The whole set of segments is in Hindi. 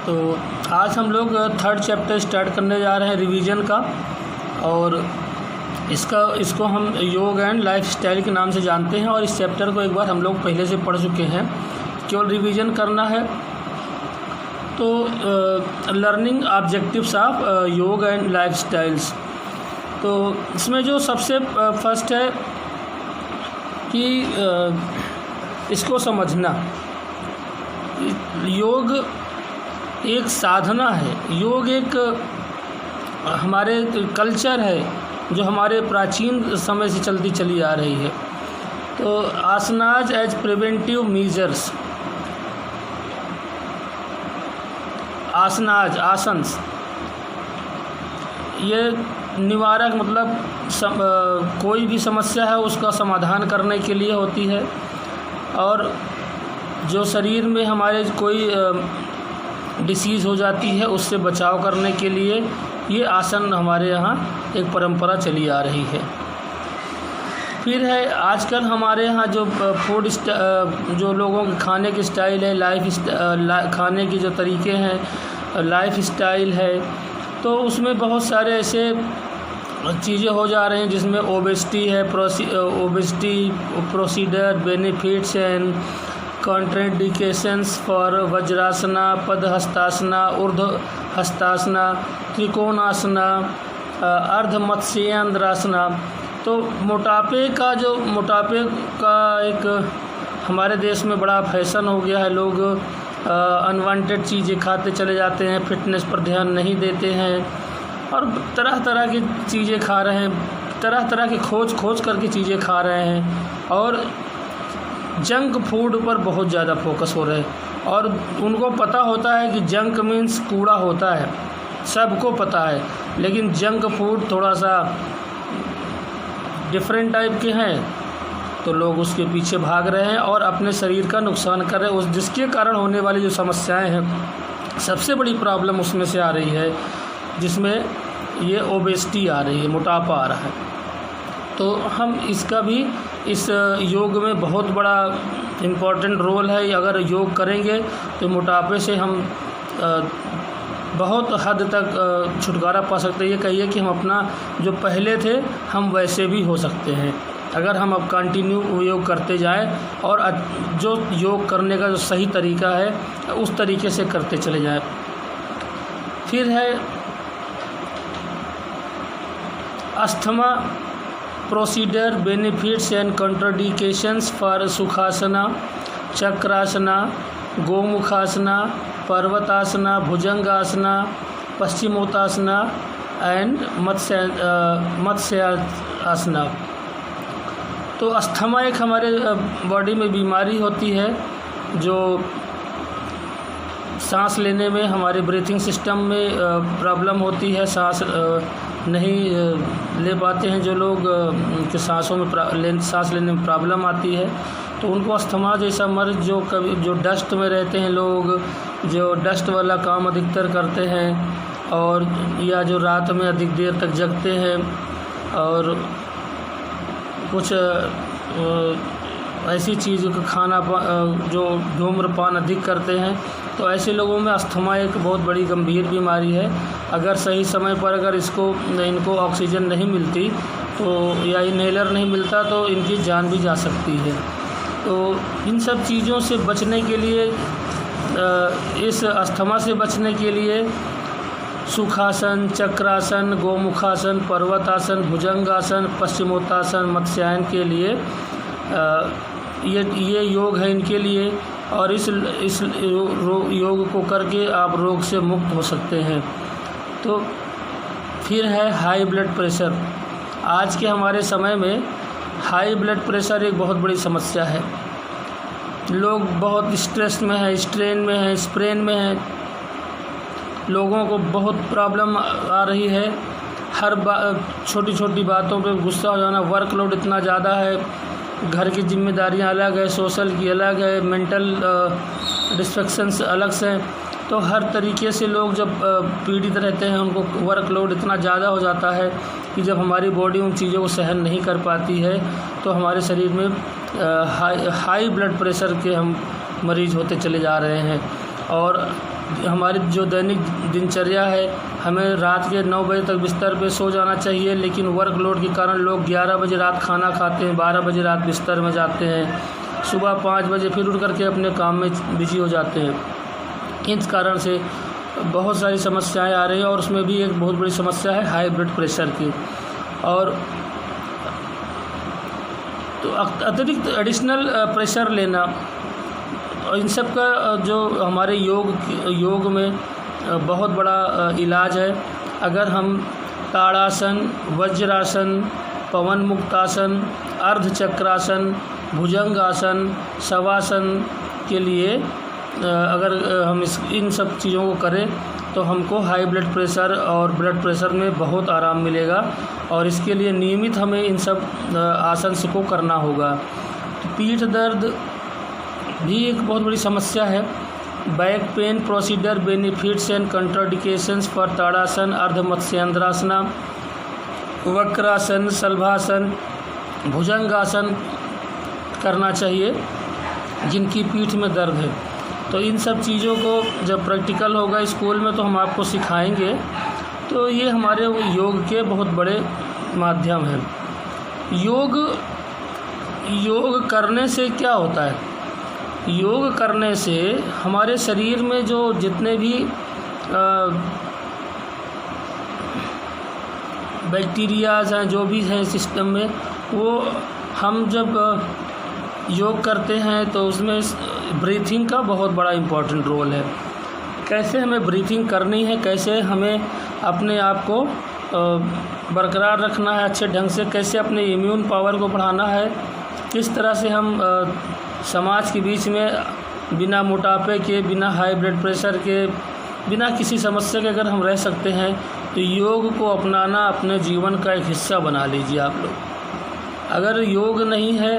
तो आज हम लोग थर्ड चैप्टर स्टार्ट करने जा रहे हैं रिवीजन का, और इसको हम योग एंड लाइफस्टाइल के नाम से जानते हैं। और इस चैप्टर को एक बार हम लोग पहले से पढ़ चुके हैं, केवल रिवीजन करना है। तो लर्निंग ऑब्जेक्टिव्स ऑफ योग एंड लाइफस्टाइल्स, तो इसमें जो सबसे फर्स्ट है कि इसको समझना। योग एक साधना है, योग एक हमारे कल्चर है जो हमारे प्राचीन समय से चलती चली आ रही है। तो asanas as preventive measures, asanas ये निवारक मतलब कोई भी समस्या है उसका समाधान करने के लिए होती है, और जो शरीर में हमारे कोई डिसीज़ हो जाती है उससे बचाव करने के लिए ये आसन हमारे यहाँ एक परंपरा चली आ रही है। फिर है आजकल हमारे यहाँ जो फूड जो लोगों के खाने के स्टाइल है, खाने के जो तरीके हैं, लाइफ स्टाइल है, तो उसमें बहुत सारे ऐसे चीज़ें हो जा रहे हैं जिसमें ओबेसिटी है, procedure benefits and contraindications for vajrasana, padahastasana, urdhva hastasana, त्रिकोणासना, अर्ध मत्स्येंद्रासना। तो मोटापे का एक हमारे देश में बड़ा फैशन हो गया है। लोग अनवांटेड चीज़ें खाते चले जाते हैं, फिटनेस पर ध्यान नहीं देते हैं और तरह तरह की चीज़ें खा रहे हैं, तरह तरह की खोज करके चीज़ें खा रहे हैं, और जंक फूड पर बहुत ज़्यादा फोकस हो रहे हैं। और उनको पता होता है कि जंक मीन्स कूड़ा होता है, सबको पता है, लेकिन जंक फूड थोड़ा सा डिफरेंट टाइप के हैं तो लोग उसके पीछे भाग रहे हैं और अपने शरीर का नुकसान कर रहे हैं, जिसके कारण होने वाली जो समस्याएं हैं, सबसे बड़ी प्रॉब्लम उसमें से आ रही है जिसमें ये ओबेसिटी आ रही है, मोटापा आ रहा है। तो हम इसका भी इस योग में बहुत बड़ा इम्पोर्टेंट रोल है। अगर योग करेंगे तो मोटापे से हम बहुत हद तक छुटकारा पा सकते हैं। ये कहिए कि हम अपना जो पहले थे हम वैसे भी हो सकते हैं अगर हम अब कंटिन्यू योग करते जाएं और जो योग करने का जो सही तरीका है उस तरीके से करते चले जाएं। फिर है asthma, procedure benefits and contraindications for sukhasana, chakrasana, gomukhasana, parvatasana, bhujangasana, paschimottanasana and matsyasana. तो अस्थमा एक हमारे बॉडी में बीमारी होती है जो सांस लेने में, हमारे ब्रीथिंग सिस्टम में प्रॉब्लम होती है, सांस नहीं ले पाते हैं जो लोग के सांसों में सांस लेने में प्रॉब्लम आती है, तो उनको अस्थमा जैसा मर्ज जो डस्ट में रहते हैं लोग, जो डस्ट वाला काम अधिकतर करते हैं, और या जो रात में अधिक देर तक जगते हैं, और कुछ ऐसी चीज़ का खाना जो धूम्रपान अधिक करते हैं, तो ऐसे लोगों में अस्थमा एक बहुत बड़ी गंभीर बीमारी है। अगर सही समय पर अगर इनको ऑक्सीजन नहीं मिलती तो या इनहेलर नहीं मिलता तो इनकी जान भी जा सकती है। तो इन सब चीज़ों से बचने के लिए, इस अस्थमा से बचने के लिए सुखासन, चक्रासन, गोमुखासन, पर्वतासन, भुजंगासन, पश्चिमोत्तासन, मत्स्यायन के लिए ये योग है इनके लिए, और इस योग को करके आप रोग से मुक्त हो सकते हैं। तो फिर है हाई ब्लड प्रेशर। आज के हमारे समय में हाई ब्लड प्रेशर एक बहुत बड़ी समस्या है। लोग बहुत स्ट्रेस में हैं, स्ट्रेन में हैं, स्प्रेन में हैं, लोगों को बहुत प्रॉब्लम आ रही है। हर छोटी छोटी बातों पे गुस्सा हो जाना, वर्कलोड इतना ज़्यादा है, घर की जिम्मेदारियां अलग है, सोशल की अलग है, मेंटल डिस्ट्रैक्शंस अलग से, तो हर तरीके से लोग जब पीड़ित रहते हैं, उनको वर्कलोड इतना ज़्यादा हो जाता है कि जब हमारी बॉडी उन चीज़ों को सहन नहीं कर पाती है तो हमारे शरीर में हाई ब्लड प्रेशर के हम मरीज़ होते चले जा रहे हैं। और हमारी जो दैनिक दिनचर्या है, हमें रात के 9 बजे तक बिस्तर पे सो जाना चाहिए, लेकिन वर्कलोड के कारण लोग 11 बजे रात खाना खाते हैं, 12 बजे रात बिस्तर में जाते हैं, सुबह 5 बजे फिर उठ करके अपने काम में बिजी हो जाते हैं। इस कारण से बहुत सारी समस्याएं आ रही हैं और उसमें भी एक बहुत बड़ी समस्या है हाई ब्लड प्रेशर की। और तो अतिरिक्त एडिशनल प्रेशर लेना, इन सब का जो हमारे योग में बहुत बड़ा इलाज है। अगर हम ताड़ासन, वज्रासन, पवन मुक्तासन, अर्धचक्रासन, भुजंगासन, शवासन के लिए अगर हम इन सब चीज़ों को करें तो हमको हाई ब्लड प्रेशर और ब्लड प्रेशर में बहुत आराम मिलेगा। और इसके लिए नियमित हमें इन सब आसन को करना होगा। पीठ दर्द भी एक बहुत बड़ी समस्या है। Back pain procedure benefits and contraindications for tadasana, ardhamatsyendrasana, vakrasana, shalabhasana, bhujangasana करना चाहिए जिनकी पीठ में दर्द है। तो इन सब चीज़ों को जब प्रैक्टिकल होगा स्कूल में तो हम आपको सिखाएंगे। तो ये हमारे योग के बहुत बड़े माध्यम हैं। योग करने से क्या होता है? योग करने से हमारे शरीर में जो जितने भी बैक्टीरियाज हैं, जो भी हैं सिस्टम में, वो हम जब योग करते हैं तो उसमें ब्रीथिंग का बहुत बड़ा इम्पोर्टेंट रोल है। कैसे हमें ब्रीथिंग करनी है, कैसे हमें अपने आप को बरकरार रखना है अच्छे ढंग से, कैसे अपने इम्यून पावर को बढ़ाना है, किस तरह से हम समाज के बीच में बिना मोटापे के, बिना हाई ब्लड प्रेशर के, बिना किसी समस्या के अगर हम रह सकते हैं तो योग को अपनाना अपने जीवन का एक हिस्सा बना लीजिए आप लोग। अगर योग नहीं है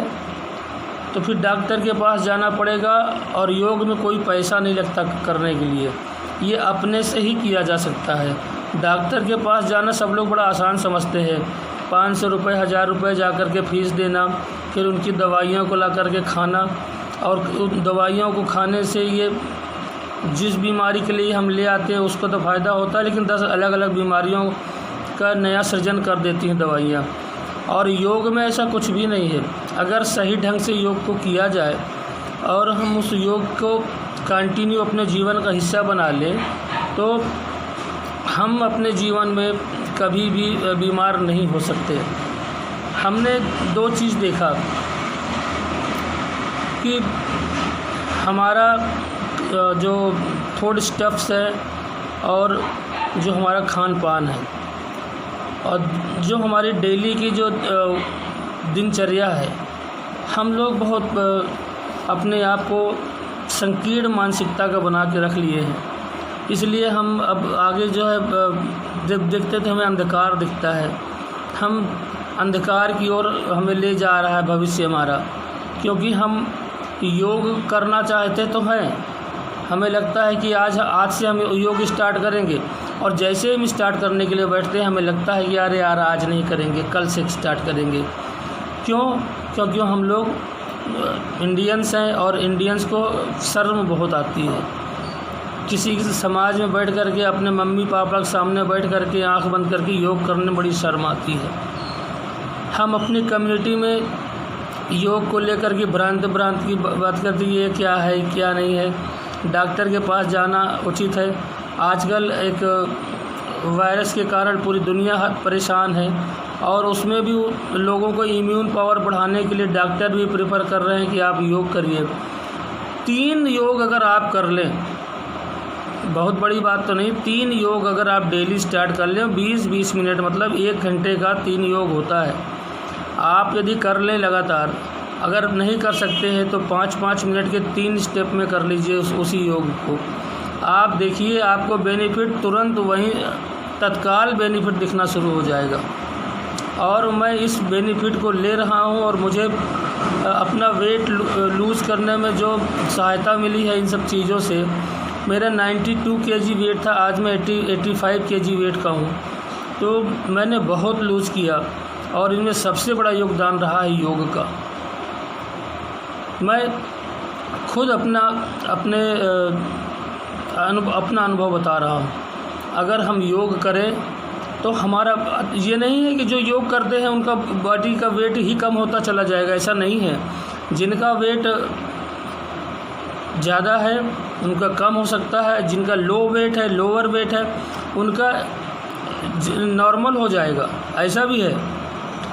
तो फिर डॉक्टर के पास जाना पड़ेगा और योग में कोई पैसा नहीं लगता करने के लिए, ये अपने से ही किया जा सकता है। डॉक्टर के पास जाना सब लोग बड़ा आसान समझते हैं, 500 रुपये 1000 रुपये जा कर के फीस देना, फिर उनकी दवाइयों को ला कर के खाना, और उन दवाइयों को खाने से ये जिस बीमारी के लिए हम ले आते हैं उसको तो फ़ायदा होता है, लेकिन 10 अलग अलग बीमारियों का नया सृजन कर देती हैं दवाइयाँ। और योग में ऐसा कुछ भी नहीं है। अगर सही ढंग से योग को किया जाए और हम उस योग को कंटिन्यू अपने जीवन का हिस्सा बना लें तो हम अपने जीवन में कभी भी बीमार नहीं हो सकते। हमने 2 चीज़ देखा कि हमारा जो फूड स्टफ्स है और जो हमारा खान पान है और जो हमारी डेली की जो दिनचर्या है, हम लोग बहुत अपने आप को संकीर्ण मानसिकता का बना के रख लिए हैं। इसलिए हम अब आगे जो है जब देखते तो हमें अंधकार दिखता है, हम अंधकार की ओर हमें ले जा रहा है भविष्य हमारा, क्योंकि हम योग करना चाहते तो हैं। हमें लगता है कि आज से हम योग स्टार्ट करेंगे, और जैसे हम स्टार्ट करने के लिए बैठते हैं हमें लगता है कि यार आज नहीं करेंगे, कल से स्टार्ट करेंगे। क्योंकि हम लोग इंडियंस हैं और इंडियंस को शर्म बहुत आती है। किसी समाज में बैठ कर के अपने मम्मी पापा के सामने बैठ कर के आँख बंद करके योग करने में बड़ी शर्म आती है। हम अपनी कम्युनिटी में योग को लेकर के भ्रांत की बात करते हैं, ये क्या है क्या नहीं है। डॉक्टर के पास जाना उचित है। आजकल एक वायरस के कारण पूरी दुनिया परेशान है और उसमें भी लोगों को इम्यून पावर बढ़ाने के लिए डॉक्टर भी प्रेफर कर रहे हैं कि आप योग करिए। 3 योग अगर आप कर लें, बहुत बड़ी बात तो नहीं, 3 योग अगर आप डेली स्टार्ट कर लें, 20-20 मिनट मतलब 1 घंटे का 3 योग होता है। आप यदि कर लें लगातार, अगर नहीं कर सकते हैं तो 5-5 मिनट के 3 स्टेप में कर लीजिए उसी योग को। आप देखिए आपको बेनिफिट तुरंत वहीं तत्काल बेनिफिट दिखना शुरू हो जाएगा। और मैं इस बेनिफिट को ले रहा हूं और मुझे अपना वेट लूज़ करने में जो सहायता मिली है इन सब चीज़ों से। मेरा 92 kg वेट था, आज मैं 85 kg वेट का हूँ। तो मैंने बहुत लूज़ किया और इनमें सबसे बड़ा योगदान रहा है योग का। मैं खुद अपने अपना अनुभव बता रहा हूँ। अगर हम योग करें तो हमारा ये नहीं है कि जो योग करते हैं उनका बॉडी का वेट ही कम होता चला जाएगा, ऐसा नहीं है। जिनका वेट ज़्यादा है उनका कम हो सकता है, जिनका लो वेट है, लोअर वेट है, उनका नॉर्मल हो जाएगा, ऐसा भी है।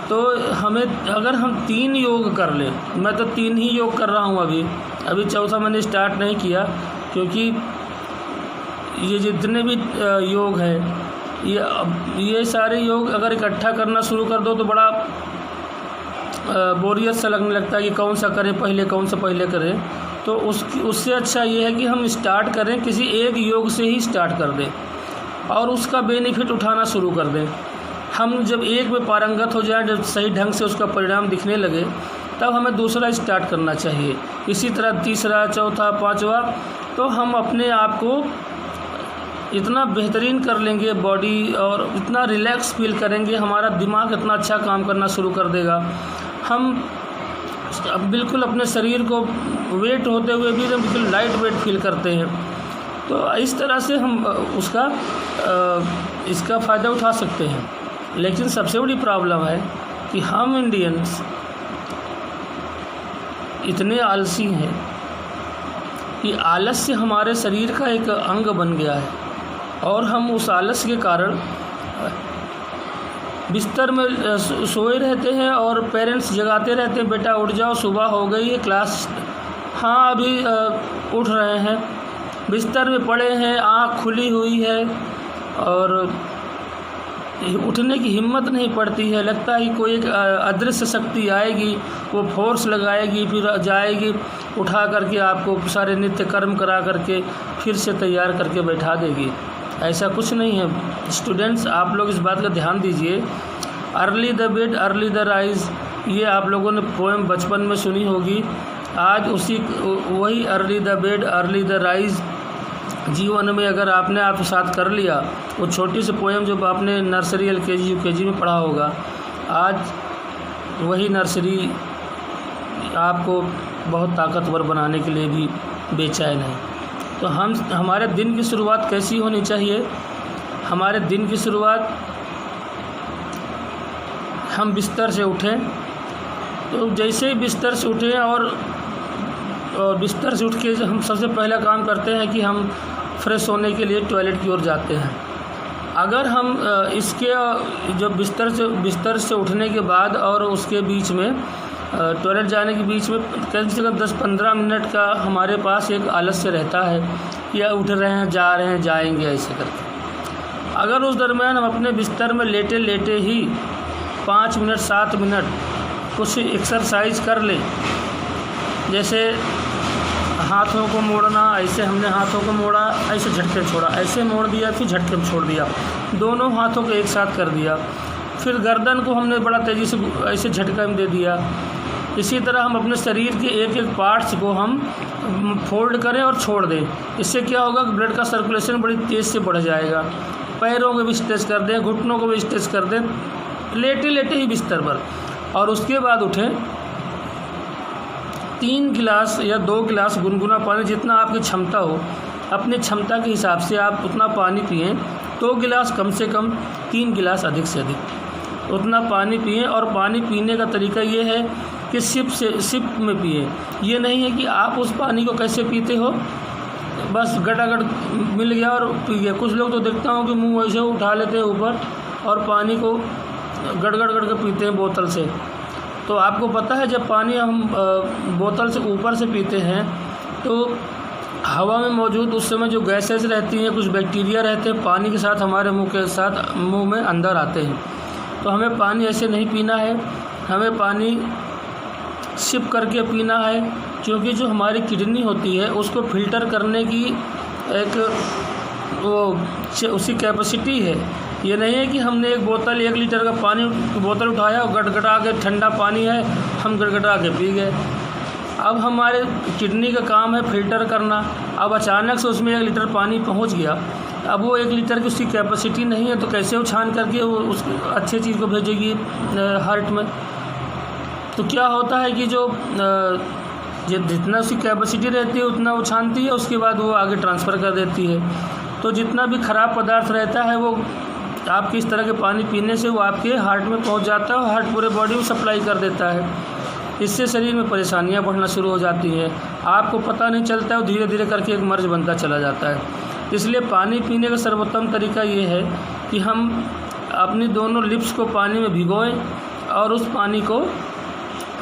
तो हमें अगर हम 3 योग कर लें, मैं तो 3 ही योग कर रहा हूँ अभी चौथा मैंने स्टार्ट नहीं किया, क्योंकि ये जितने भी योग हैं ये सारे योग अगर इकट्ठा करना शुरू कर दो तो बड़ा बोरियत सा लगने लगता है कि कौन सा करें पहले, कौन सा पहले करें। तो उससे अच्छा ये है कि हम स्टार्ट करें, किसी एक योग से ही स्टार्ट कर दें और उसका बेनिफिट उठाना शुरू कर दें। हम जब एक में पारंगत हो जाए, जब सही ढंग से उसका परिणाम दिखने लगे, तब हमें दूसरा स्टार्ट करना चाहिए। इसी तरह तीसरा, चौथा, पांचवा, तो हम अपने आप को इतना बेहतरीन कर लेंगे बॉडी, और इतना रिलैक्स फील करेंगे, हमारा दिमाग इतना अच्छा काम करना शुरू कर देगा। हम बिल्कुल अपने शरीर को वेट होते हुए भी बिल्कुल लाइट वेट फील करते हैं। तो इस तरह से हम इसका फ़ायदा उठा सकते हैं। लेकिन सबसे बड़ी प्रॉब्लम है कि हम इंडियंस इतने आलसी हैं कि आलस्य हमारे शरीर का एक अंग बन गया है, और हम उस आलस के कारण बिस्तर में सोए रहते हैं और पेरेंट्स जगाते रहते हैं, बेटा उठ जाओ, सुबह हो गई है, क्लास। हाँ, अभी उठ रहे हैं, बिस्तर में पड़े हैं, आँख खुली हुई है और उठने की हिम्मत नहीं पड़ती है। लगता है कि कोई एक अदृश्य शक्ति आएगी, वो फोर्स लगाएगी, फिर जाएगी, उठा करके आपको सारे नित्य कर्म करा करके फिर से तैयार करके बैठा देगी। ऐसा कुछ नहीं है। स्टूडेंट्स, आप लोग इस बात का ध्यान दीजिए। Early the bed early the rise, ये आप लोगों ने पोएम बचपन में सुनी होगी। आज वही early the bed early the rise जीवन में अगर आपने आप साथ कर लिया, वो छोटी सी पोएम जो आपने नर्सरी LKG UKG में पढ़ा होगा, आज वही नर्सरी आपको बहुत ताकतवर बनाने के लिए भी बेचैन है। तो हमारे दिन की शुरुआत कैसी होनी चाहिए? हमारे दिन की शुरुआत, हम बिस्तर से उठें, तो जैसे ही बिस्तर से उठें और बिस्तर से उठ के हम सबसे पहला काम करते हैं कि हम फ्रेश होने के लिए टॉयलेट की ओर जाते हैं। अगर हम इसके जो बिस्तर से उठने के बाद और उसके बीच में टॉयलेट जाने के बीच में कम से कम 10-15 मिनट का हमारे पास एक आलस्य रहता है कि उठ रहे हैं, जा रहे हैं, जाएंगे, ऐसे करके। अगर उस दरमियान हम अपने बिस्तर में लेटे लेटे ही 5 मिनट 7 मिनट कुछ एक्सरसाइज कर लें, जैसे हाथों को मोड़ना, ऐसे हमने हाथों को मोड़ा, ऐसे झटके छोड़ा, ऐसे मोड़ दिया, फिर झटके में छोड़ दिया, दोनों हाथों को एक साथ कर दिया, फिर गर्दन को हमने बड़ा तेज़ी से ऐसे झटका में दे दिया। इसी तरह हम अपने शरीर के एक एक पार्ट्स को हम फोल्ड करें और छोड़ दें। इससे क्या होगा कि ब्लड का सर्कुलेशन बड़ी तेज़ से बढ़ जाएगा। पैरों को भी स्ट्रेच कर दें, घुटनों को भी स्ट्रेच कर दें, लेटे लेटे ही बिस्तर पर। और उसके बाद उठें, 3 गिलास या 2 गिलास गुनगुना पानी, जितना आपकी क्षमता हो, अपनी क्षमता के हिसाब से आप उतना पानी पिएं। 2 गिलास कम से कम, 3 गिलास अधिक से अधिक उतना पानी पिएं। और पानी पीने का तरीका ये है कि सिप में पिएं। ये नहीं है कि आप उस पानी को कैसे पीते हो, बस गटागट मिल गया और पी गया। कुछ लोग तो देखता हूँ कि मुंह ऐसे उठा लेते हैं ऊपर और पानी को गड़गड़ गड़ के पीते हैं बोतल से। तो आपको पता है, जब पानी हम बोतल से ऊपर से पीते हैं तो हवा में मौजूद उस समय जो गैसेस रहती हैं, कुछ बैक्टीरिया रहते हैं, पानी के साथ हमारे मुंह में अंदर आते हैं। तो हमें पानी ऐसे नहीं पीना है, हमें पानी सिप करके पीना है, क्योंकि जो हमारी किडनी होती है उसको फिल्टर करने की उसकी कैपेसिटी है। ये नहीं है कि हमने 1 लीटर का पानी बोतल उठाया और गटगटा के, ठंडा पानी है, हम गटगटा के पी गए। अब हमारे किडनी का काम है फिल्टर करना। अब अचानक से उसमें 1 लीटर पानी पहुंच गया, अब वो 1 लीटर की उसकी कैपेसिटी नहीं है, तो कैसे वो छान करके वो उस अच्छे चीज़ को भेजेगी हार्ट में। तो क्या होता है कि जो जितना उसकी कैपेसिटी रहती है उतना वो छानती है, उसके बाद वो आगे ट्रांसफ़र कर देती है। तो जितना भी ख़राब पदार्थ रहता है वो आपके इस तरह के पानी पीने से वो आपके हार्ट में पहुंच जाता है और हार्ट पूरे बॉडी में सप्लाई कर देता है। इससे शरीर में परेशानियां बढ़ना शुरू हो जाती हैं, आपको पता नहीं चलता है, धीरे धीरे करके एक मर्ज बनता चला जाता है। इसलिए पानी पीने का सर्वोत्तम तरीका ये है कि हम अपनी दोनों लिप्स को पानी में भिगोएं और उस पानी को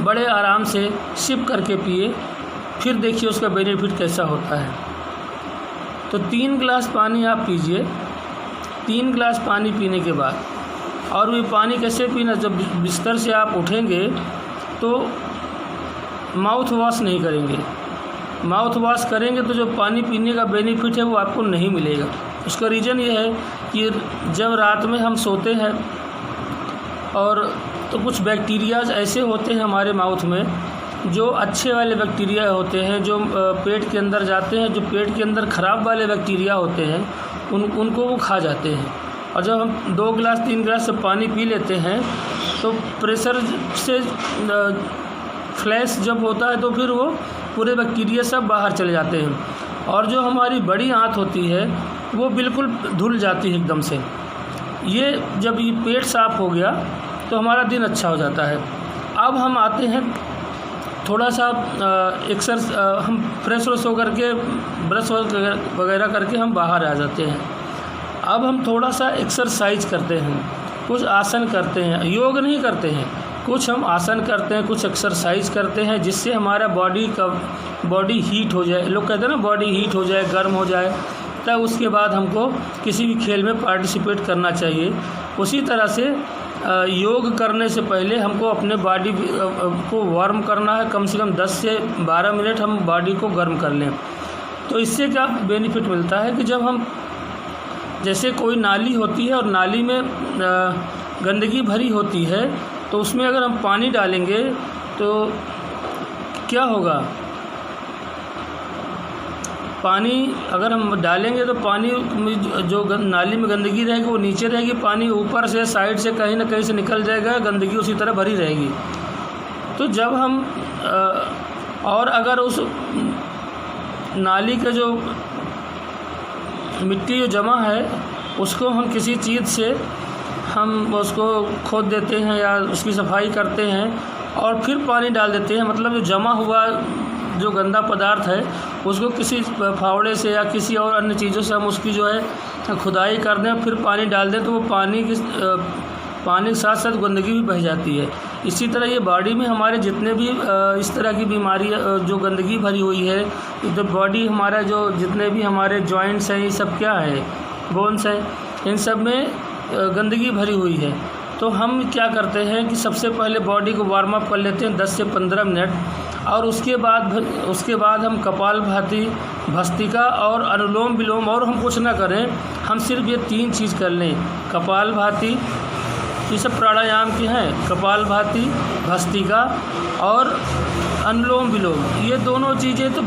बड़े आराम से सिप करके पिए, फिर देखिए उसका बेनिफिट कैसा होता है। तो 3 गिलास पानी आप पीजिए। 3 गिलास पानी पीने के बाद, और ये पानी कैसे पीना, जब बिस्तर से आप उठेंगे तो माउथ वॉश नहीं करेंगे। माउथ वॉश करेंगे तो जो पानी पीने का बेनिफिट है वो आपको नहीं मिलेगा। उसका रीज़न ये है कि जब रात में हम सोते हैं और तो कुछ बैक्टीरियाज ऐसे होते हैं हमारे माउथ में, जो अच्छे वाले बैक्टीरिया होते हैं जो पेट के अंदर जाते हैं, जो पेट के अंदर ख़राब वाले बैक्टीरिया होते हैं उनको वो खा जाते हैं। और जब हम 2 गिलास 3 गिलास से पानी पी लेते हैं तो प्रेशर से फ्लैश जब होता है तो फिर वो पूरे बैक्टीरिया सब बाहर चले जाते हैं, और जो हमारी बड़ी आंत होती है वो बिल्कुल धुल जाती है एकदम से। ये जब ये पेट साफ़ हो गया तो हमारा दिन अच्छा हो जाता है। अब हम आते हैं थोड़ा सा हम फ्रेश व्रेश होकर के ब्रश वगैरह करके हम बाहर आ जाते हैं। अब हम थोड़ा सा एक्सरसाइज करते हैं, कुछ आसन करते हैं, योग नहीं करते हैं, कुछ हम आसन करते हैं, कुछ एक्सरसाइज करते हैं, जिससे हमारा बॉडी हीट हो जाए। लोग कहते हैं ना बॉडी हीट हो जाए, गर्म हो जाए, तब उसके बाद हमको किसी भी खेल में पार्टिसिपेट करना चाहिए। उसी तरह से योग करने से पहले हमको अपने बॉडी को वार्म करना है, कम से कम 10 से 12 मिनट हम बॉडी को गर्म कर लें। तो इससे क्या बेनिफिट मिलता है कि जब हम, जैसे कोई नाली होती है और नाली में गंदगी भरी होती है, तो उसमें अगर हम पानी डालेंगे तो क्या होगा, पानी अगर हम डालेंगे तो पानी जो नाली में गंदगी रहेगी वो नीचे रहेगी, पानी ऊपर से साइड से कहीं ना कहीं से निकल जाएगा, गंदगी उसी तरह भरी रहेगी। तो जब हम और अगर उस नाली का जो मिट्टी जो जमा है उसको हम किसी चीज़ से हम उसको खोद देते हैं या उसकी सफाई करते हैं और फिर पानी डाल देते हैं, मतलब जो जमा हुआ जो गंदा पदार्थ है उसको किसी फावड़े से या किसी और अन्य चीज़ों से हम उसकी जो है खुदाई कर दें, फिर पानी डाल दें, तो वो पानी के साथ साथ गंदगी भी बह जाती है। इसी तरह ये बॉडी में हमारे जितने भी इस तरह की बीमारी जो गंदगी भरी हुई है, तो बॉडी हमारा जो जितने भी हमारे जॉइंट्स हैं ये सब क्या है, बोन्स हैं, इन सब में गंदगी भरी हुई है। तो हम क्या करते हैं कि सबसे पहले बॉडी को वार्म अप कर लेते हैं 10 से 15 मिनट, और उसके बाद हम कपालभाति, भस्त्रिका और अनुलोम विलोम, और हम कुछ ना करें, हम सिर्फ ये 3 चीज़ कर लें। कपालभाति, ये सब प्राणायाम के हैं, कपालभाति, भस्त्रिका और अनुलोम विलोम। ये दोनों चीज़ें तो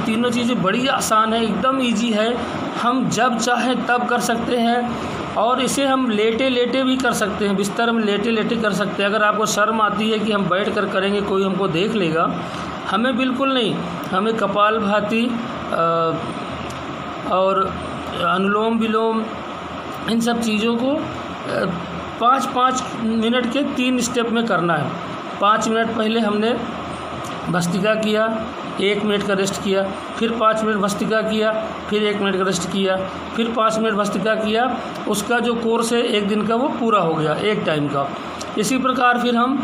तीनों चीज़ें बड़ी आसान है, एकदम ईजी है, हम जब चाहें तब कर सकते हैं। और इसे हम लेटे लेटे भी कर सकते हैं, बिस्तर में लेटे लेटे कर सकते हैं। अगर आपको शर्म आती है कि हम बैठ कर करेंगे, कोई हमको देख लेगा, हमें बिल्कुल नहीं, हमें कपालभाति और अनुलोम विलोम इन सब चीज़ों को 5-5 मिनट के 3 स्टेप में करना है। 5 मिनट पहले हमने भस्त्रिका किया, 1 मिनट का रेस्ट किया, फिर 5 मिनट भस्त्रिका किया, फिर 1 मिनट का रेस्ट किया, फिर 5 मिनट भस्त्रिका किया। उसका जो कोर्स है 1 दिन का वो पूरा हो गया, एक टाइम का। इसी प्रकार फिर हम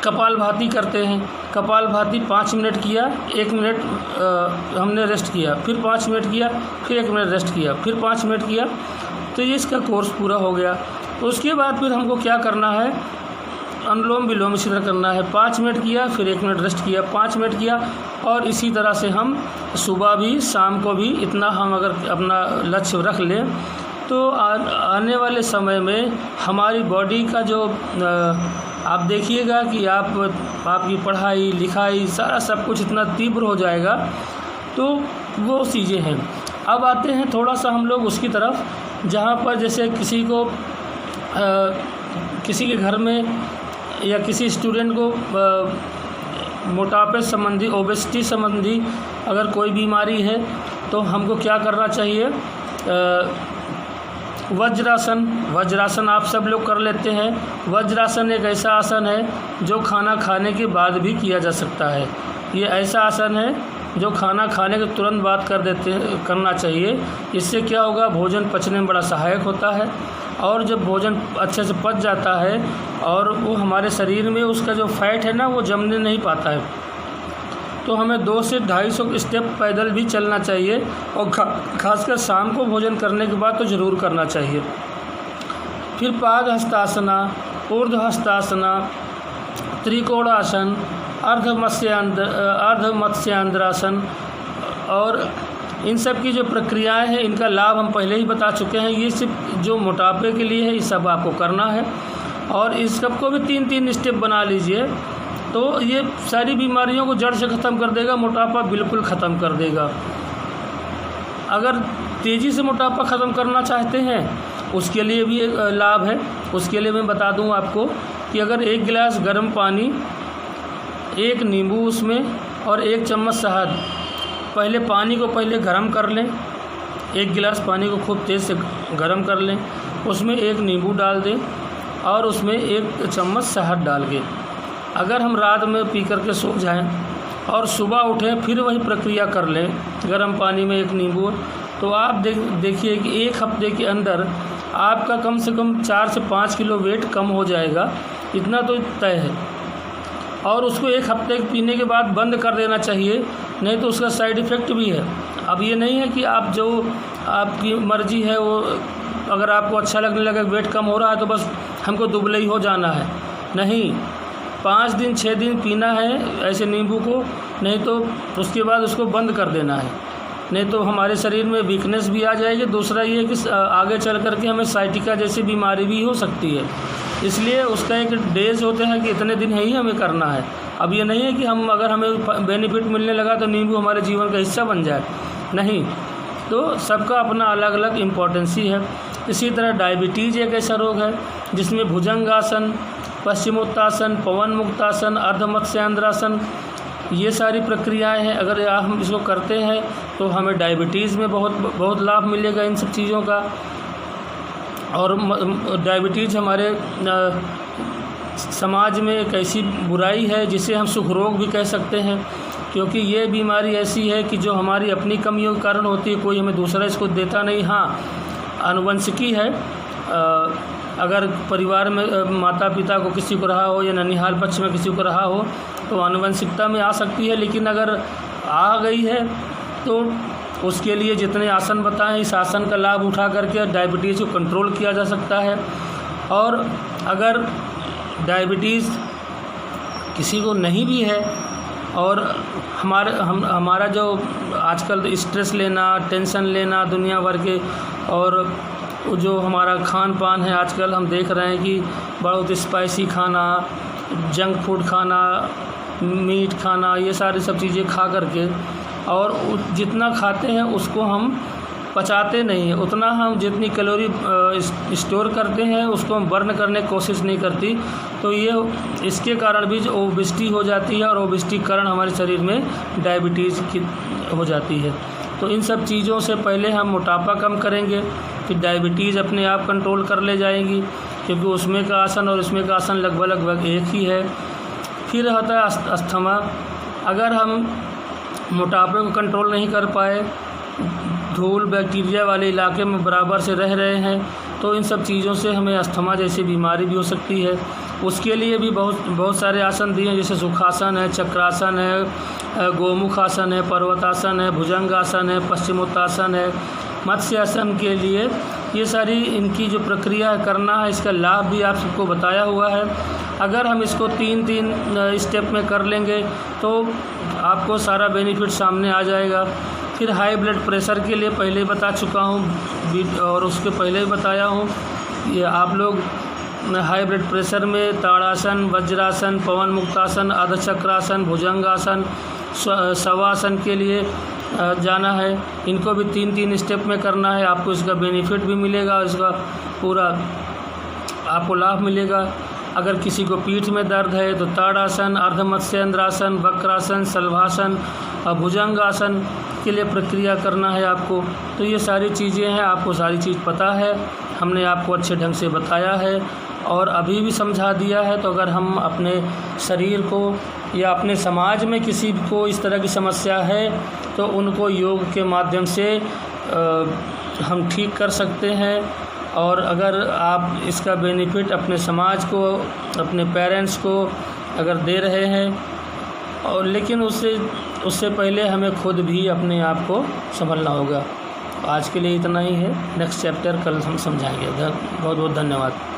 कपालभाति करते हैं। कपालभाति 5 मिनट किया, 1 मिनट हमने रेस्ट किया, फिर 5 मिनट किया, फिर 1 मिनट रेस्ट किया, फिर 5 मिनट किया, तो ये इसका कोर्स पूरा हो गया। उसके बाद फिर हमको क्या करना है, अनुलोम विलोम इसी तरह करना है। 5 मिनट किया, फिर 1 मिनट रेस्ट किया, 5 मिनट किया, और इसी तरह से हम सुबह भी शाम को भी इतना हम अगर अपना लक्ष्य रख लें तो आने वाले समय में हमारी बॉडी का जो आप देखिएगा कि आपकी पढ़ाई लिखाई सारा सब कुछ इतना तीव्र हो जाएगा। तो वो चीज़ें हैं। अब आते हैं थोड़ा सा हम लोग उसकी तरफ, जहाँ पर जैसे किसी के घर में या किसी स्टूडेंट को मोटापे संबंधी, ओबेसिटी संबंधी अगर कोई बीमारी है तो हमको क्या करना चाहिए? वज्रासन आप सब लोग कर लेते हैं। वज्रासन एक ऐसा आसन है जो खाना खाने के बाद भी किया जा सकता है। ये ऐसा आसन है जो खाना खाने के तुरंत बाद करना चाहिए। इससे क्या होगा? भोजन पचने में बड़ा सहायक होता है, और जब भोजन अच्छे से पच जाता है और वो हमारे शरीर में उसका जो फैट है ना वो जमने नहीं पाता है। तो हमें 200 से 250 स्टेप पैदल भी चलना चाहिए, और खासकर शाम को भोजन करने के बाद तो ज़रूर करना चाहिए। फिर पाद हस्तासना, ऊर्ध्व हस्तासना, त्रिकोणासन, अर्ध मत्स्यांद्रासन, और इन सब की जो प्रक्रियाएं हैं इनका लाभ हम पहले ही बता चुके हैं। ये सिर्फ जो मोटापे के लिए है, ये सब आपको करना है, और इस सब को भी 3-3 स्टेप बना लीजिए तो ये सारी बीमारियों को जड़ से ख़त्म कर देगा। मोटापा बिल्कुल ख़त्म कर देगा। अगर तेज़ी से मोटापा ख़त्म करना चाहते हैं उसके लिए भी एक लाभ है। उसके लिए मैं बता दूं आपको कि अगर 1 गिलास गर्म पानी, 1 नींबू उसमें और 1 चम्मच शहद, पहले पानी को गर्म कर लें। 1 गिलास पानी को खूब तेज़ से गर्म कर लें, उसमें 1 नींबू डाल दें और उसमें 1 चम्मच शहद डाल के अगर हम रात में पी करके सो जाएं और सुबह उठें फिर वही प्रक्रिया कर लें गर्म पानी में 1 नींबू, तो आप देखिए कि 1 हफ्ते के अंदर आपका कम से कम 4 से 5 किलो वेट कम हो जाएगा। इतना तो तय है। और उसको 1 हफ्ते पीने के बाद बंद कर देना चाहिए, नहीं तो उसका साइड इफ़ेक्ट भी है। अब ये नहीं है कि आप जो आपकी मर्ज़ी है वो, अगर आपको अच्छा लगने लगे, वेट कम हो रहा है तो बस हमको दुबले ही हो जाना है, नहीं। 5 दिन 6 दिन पीना है ऐसे नींबू को, नहीं तो उसके बाद उसको बंद कर देना है, नहीं तो हमारे शरीर में वीकनेस भी आ जाएगी। दूसरा ये कि आगे चल कर के हमें साइटिका जैसी बीमारी भी हो सकती है, इसलिए उसका एक डेज होते हैं कि इतने दिन ही हमें करना है। अब ये नहीं है कि हम अगर हमें बेनिफिट मिलने लगा तो नींबू हमारे जीवन का हिस्सा बन जाए, नहीं। तो सबका अपना अलग अलग इम्पोर्टेंसी है। इसी तरह डायबिटीज़ एक ऐसा रोग है जिसमें भुजंगासन, पश्चिमोत्तासन, पवन मुक्तासन, अर्धमत्स्यांद्रासन, ये सारी प्रक्रियाएं हैं। अगर हम इसको करते हैं तो हमें डायबिटीज़ में बहुत लाभ मिलेगा इन सब चीज़ों का। और डायबिटीज़ हमारे समाज में एक ऐसी बुराई है जिसे हम सुख रोग भी कह सकते हैं, क्योंकि ये बीमारी ऐसी है कि जो हमारी अपनी कमियों के कारण होती है, कोई हमें दूसरा इसको देता नहीं। हाँ, आनुवंशिकी है। अगर परिवार में माता पिता को किसी को रहा हो या ननिहाल पक्ष में किसी को रहा हो तो आनुवंशिकता में आ सकती है, लेकिन अगर आ गई है तो उसके लिए जितने आसन बताएं, इस आसन का लाभ उठा करके डायबिटीज़ को कंट्रोल किया जा सकता है। और अगर डायबिटीज़ किसी को नहीं भी है और हमारा जो आजकल स्ट्रेस लेना, टेंशन लेना दुनिया भर के, और जो हमारा खान पान है आजकल हम देख रहे हैं कि बहुत स्पाइसी खाना, जंक फूड खाना, मीट खाना, ये सारी सब चीज़ें खा करके, और जितना खाते हैं उसको हम पचाते नहीं हैं, उतना हम जितनी कैलोरी स्टोर करते हैं उसको हम बर्न करने की कोशिश नहीं करती। तो ये इसके कारण भी जो ओबेसिटी हो जाती है, और ओबेसिटी के कारण हमारे शरीर में डायबिटीज़ की हो जाती है। तो इन सब चीज़ों से पहले हम मोटापा कम करेंगे, फिर डायबिटीज़ अपने आप कंट्रोल कर ले जाएंगी, क्योंकि उसमें का आसन और इसमें का आसन लगभग एक ही है। फिर होता है अस्थमा। अगर हम मोटापे को कंट्रोल नहीं कर पाए, धूल बैक्टीरिया वाले इलाके में बराबर से रह रहे हैं, तो इन सब चीज़ों से हमें अस्थमा जैसी बीमारी भी हो सकती है। उसके लिए भी बहुत सारे आसन दिए हैं, जैसे सुखासन है, चक्रासन है, गोमुखासन है, पर्वतासन है, भुजंगासन है, पश्चिमोत्तासन है। मत्स्यासन के लिए ये सारी इनकी जो प्रक्रिया करना है, इसका लाभ भी आप सबको बताया हुआ है। अगर हम इसको 3-3 स्टेप में कर लेंगे तो आपको सारा बेनिफिट सामने आ जाएगा। फिर हाई ब्लड प्रेशर के लिए पहले ही बता चुका हूँ, और उसके पहले ही बताया हूँ। ये आप लोग हाई ब्लड प्रेशर में ताड़ासन, वज्रासन, पवन मुक्तासन, अर्धचक्रासन, भुजंगासन, शवासन के लिए जाना है। इनको भी 3-3 स्टेप में करना है। आपको इसका बेनिफिट भी मिलेगा, इसका पूरा आपको लाभ मिलेगा। अगर किसी को पीठ में दर्द है तो ताड़ासन, अर्धमत्स्येंद्रासन, वक्रासन, शलभासन और भुजंगासन के लिए प्रक्रिया करना है आपको। तो ये सारी चीज़ें हैं, आपको सारी चीज़ पता है, हमने आपको अच्छे ढंग से बताया है और अभी भी समझा दिया है। तो अगर हम अपने शरीर को या अपने समाज में किसी को इस तरह की समस्या है तो उनको योग के माध्यम से हम ठीक कर सकते हैं। और अगर आप इसका बेनिफिट अपने समाज को, अपने पेरेंट्स को अगर दे रहे हैं, और लेकिन उससे पहले हमें खुद भी अपने आप को संभलना होगा। आज के लिए इतना ही है, नेक्स्ट चैप्टर कल हम समझाएंगे। बहुत बहुत धन्यवाद।